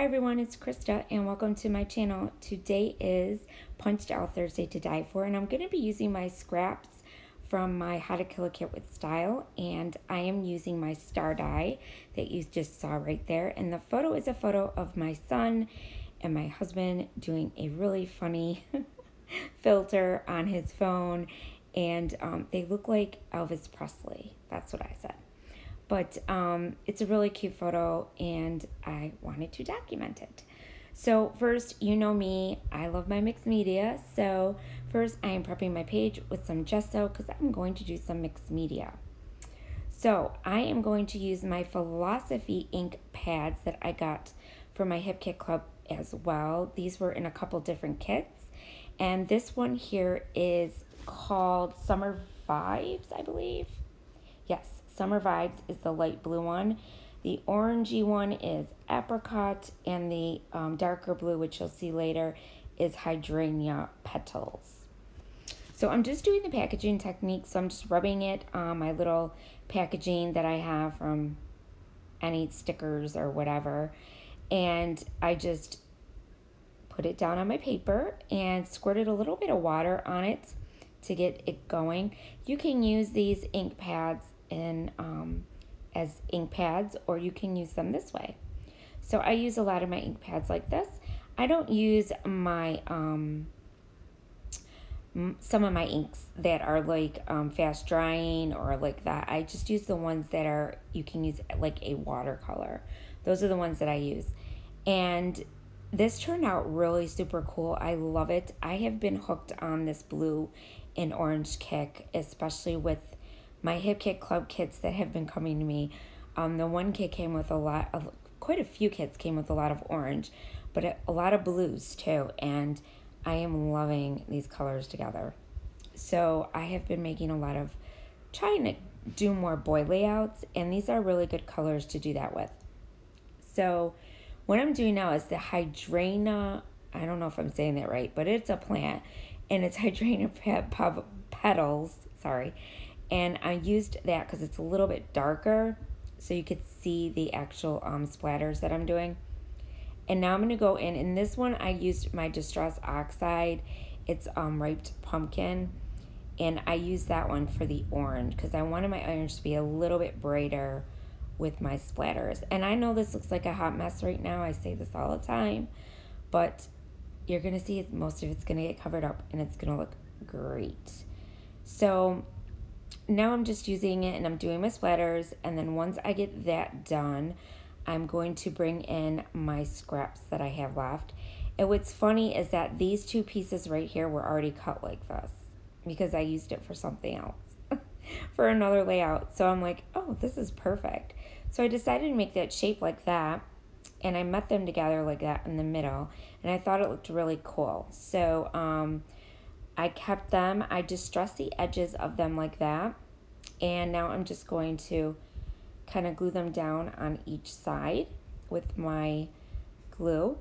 Hi everyone, it's Krista and welcome to my channel. Today is Punched Out Thursday to Die For, and I'm going to be using my scraps from my How to Kill a Kit with Style, and I am using my star die that you just saw right there. And the photo is a photo of my son and my husband doing a really funny filter on his phone, and they look like Elvis Presley. That's what I said. But it's a really cute photo and I wanted to document it. So first, you know me, I love my mixed media. So first I am prepping my page with some gesso because I'm going to do some mixed media. So I am going to use my Philosophy ink pads that I got from my Hip Kit Club as well. These were in a couple different kits. And this one here is called Summer Vibes, I believe. Yes, Summer Vibes is the light blue one. The orangey one is Apricot, and the darker blue, which you'll see later, is Hydrangea Petals. So I'm just doing the packaging technique, so I'm just rubbing it on my little packaging that I have from any stickers or whatever, and I just put it down on my paper and squirted a little bit of water on it to get it going. You can use these ink pads as ink pads, or you can use them this way. So I use a lot of my ink pads like this. I don't use my some of my inks that are like fast drying or like that. I just use the ones that are, you can use like a watercolor. Those are the ones that I use. And this turned out really super cool. I love it. I have been hooked on this blue and orange kick, especially with my Hip Kit Club kits that have been coming to me. The one kit came with quite a few kits came with a lot of orange, but a lot of blues too, and I am loving these colors together. So I have been making a lot of, trying to do more boy layouts, and these are really good colors to do that with. So what I'm doing now is the Hydrangea, I don't know if I'm saying that right, but it's a plant, and it's Hydrangea petals, sorry. And I used that because it's a little bit darker, so you could see the actual splatters that I'm doing. And now I'm going to go in, and this one I used my Distress Oxide. It's Ripe Pumpkin, and I used that one for the orange because I wanted my orange to be a little bit brighter with my splatters. And I know this looks like a hot mess right now. I say this all the time, but you're going to see most of it's going to get covered up, and it's going to look great. So now I'm just using it and I'm doing my splatters, and then once I get that done, I'm going to bring in my scraps that I have left. And what's funny is that these two pieces right here were already cut like this because I used it for something else, for another layout. So I'm like, oh, this is perfect. So I decided to make that shape like that, and I met them together like that in the middle, and I thought it looked really cool. So I kept them, I distressed the edges of them like that, and now I'm just going to kind of glue them down on each side with my glue.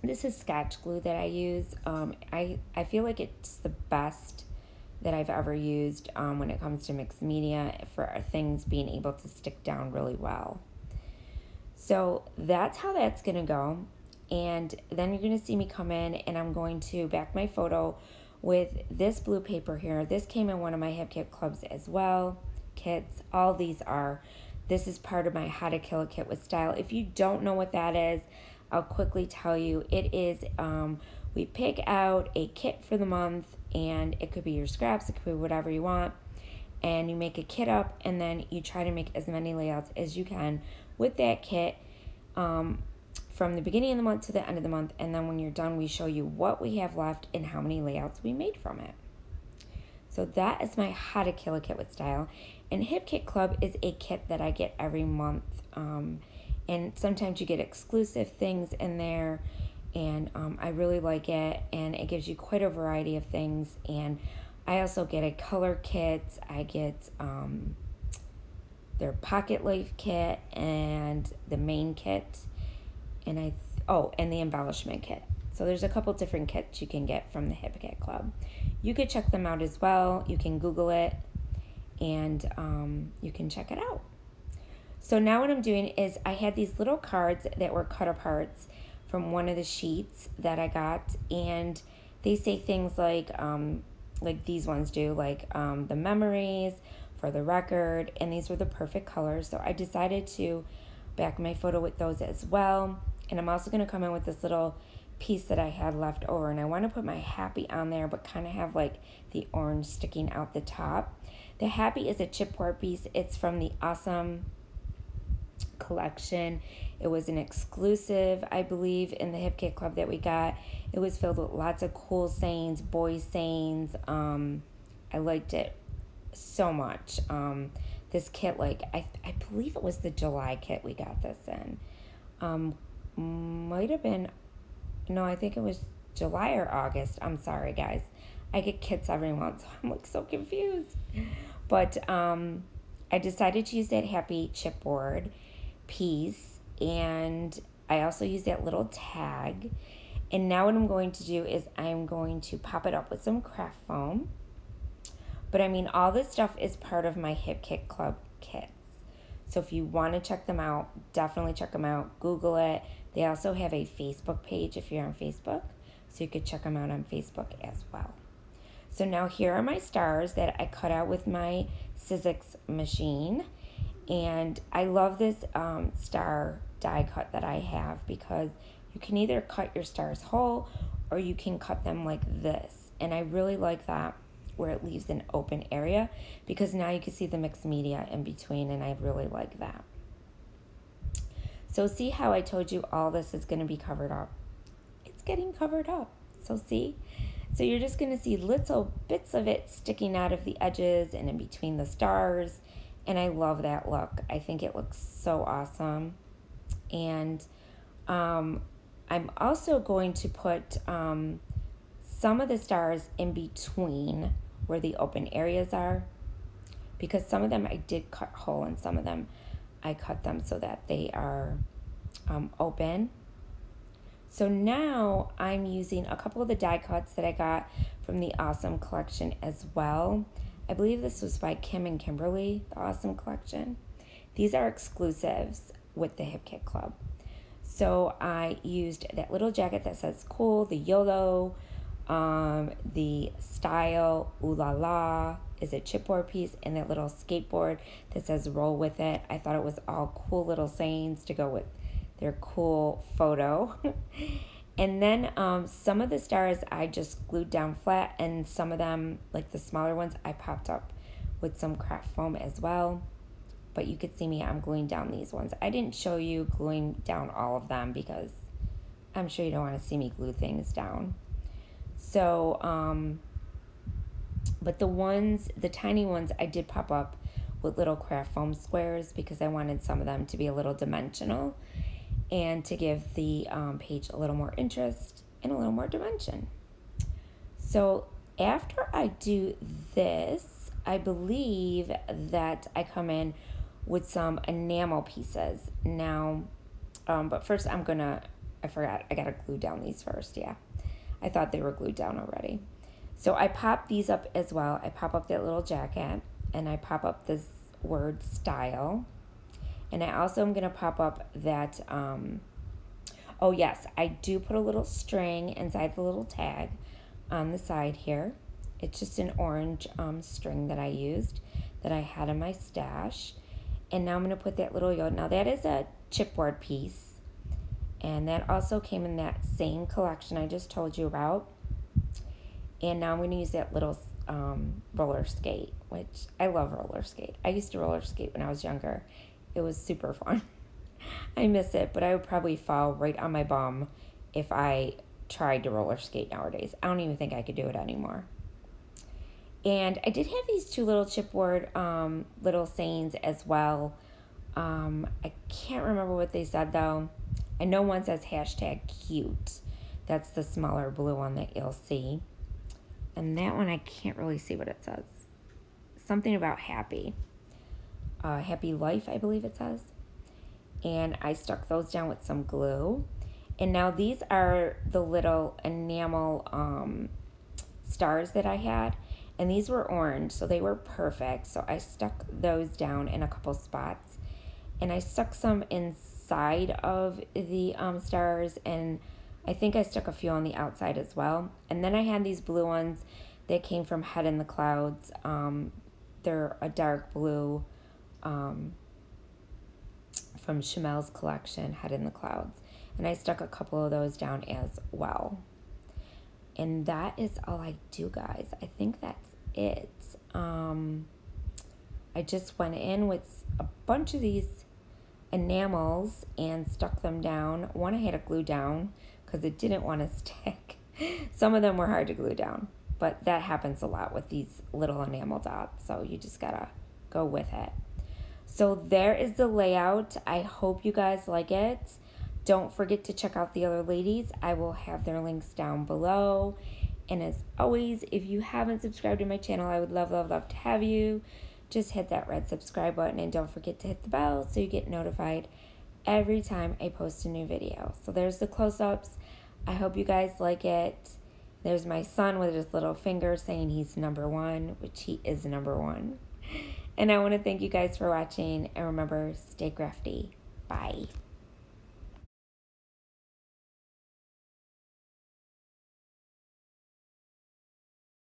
This is Scotch glue that I use. I feel like it's the best that I've ever used when it comes to mixed media for things being able to stick down really well. So that's how that's gonna go. And then you're going to see me come in, and I'm going to back my photo with this blue paper here. This came in one of my Hip Kit Clubs as well. Kits, all these are. This is part of my How to Kill a Kit with Style. If you don't know what that is, I'll quickly tell you. It is, we pick out a kit for the month, and it could be your scraps, it could be whatever you want. And you make a kit up, and then you try to make as many layouts as you can with that kit. From the beginning of the month to the end of the month, and then when you're done, we show you what we have left and how many layouts we made from it. So that is my How to Kill a Kit with Style. And Hip Kit Club is a kit that I get every month, and sometimes you get exclusive things in there, and I really like it, and it gives you quite a variety of things. And I also get a color kit, I get their Pocket Life kit and the main kit, and and the embellishment kit. So there's a couple different kits you can get from the Hip Kit Club. You could check them out as well. You can Google it, and you can check it out. So now what I'm doing is I had these little cards that were cut aparts from one of the sheets that I got, and they say things like these ones do, like the memories, for the record, and these were the perfect colors. So I decided to back my photo with those as well. And I'm also going to come in with this little piece that I had left over, and I want to put my happy on there, but kind of have like the orange sticking out the top. The happy is a chipboard piece. It's from the Awesome collection. It was an exclusive, I believe, in the Hip Kit Club that we got. It was filled with lots of cool sayings, boy sayings. I liked it so much. This kit, like I believe it was the July kit we got this in. Might have been, no, I think it was July or August. I'm sorry, guys. I get kits every month, so I'm like so confused. But I decided to use that happy chipboard piece, and I also used that little tag. And now what I'm going to do is I'm going to pop it up with some craft foam. But I mean, all this stuff is part of my Hip Kit Club kits. So if you want to check them out, definitely check them out. Google it. They also have a Facebook page if you're on Facebook, so you could check them out on Facebook as well. So now here are my stars that I cut out with my Sizzix machine. And I love this star die cut that I have, because you can either cut your stars whole or you can cut them like this. And I really like that, where it leaves an open area, because now you can see the mixed media in between, and I really like that. So see how I told you all this is going to be covered up? It's getting covered up. So see? So you're just going to see little bits of it sticking out of the edges and in between the stars, and I love that look. I think it looks so awesome. And I'm also going to put some of the stars in between where the open areas are, because some of them I did cut whole and some of them I cut them so that they are open. So now I'm using a couple of the die cuts that I got from the Awesome collection as well. I believe this was by Kim and Kimberly, the Awesome collection. These are exclusives with the Hip Kit Club. So I used that little jacket that says cool, the YOLO, the style, ooh la la, is a chipboard piece, and that little skateboard that says roll with it. I thought it was all cool little sayings to go with their cool photo. And then some of the stars I just glued down flat, and some of them, like the smaller ones, I popped up with some craft foam as well. But you could see me, I'm gluing down these ones. I didn't show you gluing down all of them because I'm sure you don't want to see me glue things down. So, but the tiny ones, I did pop up with little craft foam squares because I wanted some of them to be a little dimensional and to give the page a little more interest and a little more dimension. So after I do this, I believe that I come in with some enamel pieces. Now, but first I forgot, I gotta glue down these first, yeah. I thought they were glued down already. So I pop these up as well. I pop up that little jacket, and I pop up this word style. And I also am gonna pop up that, oh yes, I do put a little string inside the little tag on the side here. It's just an orange string that I used, that I had in my stash. And now I'm gonna put that little yod. Now that is a chipboard piece, and that also came in that same collection I just told you about. And now I'm going to use that little roller skate, which I love roller skate. I used to roller skate when I was younger. It was super fun. I miss it, but I would probably fall right on my bum if I tried to roller skate nowadays. I don't even think I could do it anymore. And I did have these two little chipboard little sayings as well. I can't remember what they said though. I know one says #cute. That's the smaller blue one that you'll see. And that one I can't really see what it says. Something about happy. Happy life, I believe it says. And I stuck those down with some glue. And now these are the little enamel stars that I had. And these were orange, so they were perfect. So I stuck those down in a couple spots. and I stuck some inside of the stars, and I think I stuck a few on the outside as well. And then I had these blue ones that came from Head in the Clouds. They're a dark blue from Chamel's collection, Head in the Clouds. And I stuck a couple of those down as well. And that is all I do, guys. I think that's it. I just went in with a bunch of these enamels and stuck them down. One I had to glue down because it didn't want to stick. Some of them were hard to glue down, but that happens a lot with these little enamel dots, so you just gotta go with it. So there is the layout. I hope you guys like it. Don't forget to check out the other ladies. I will have their links down below. And as always, if you haven't subscribed to my channel, I would love, love, love to have you. Just hit that red subscribe button and don't forget to hit the bell so you get notified every time I post a new video. So there's the close-ups. I hope you guys like it. There's my son with his little finger saying he's number one, which he is number one. And I want to thank you guys for watching. And remember, stay crafty. Bye.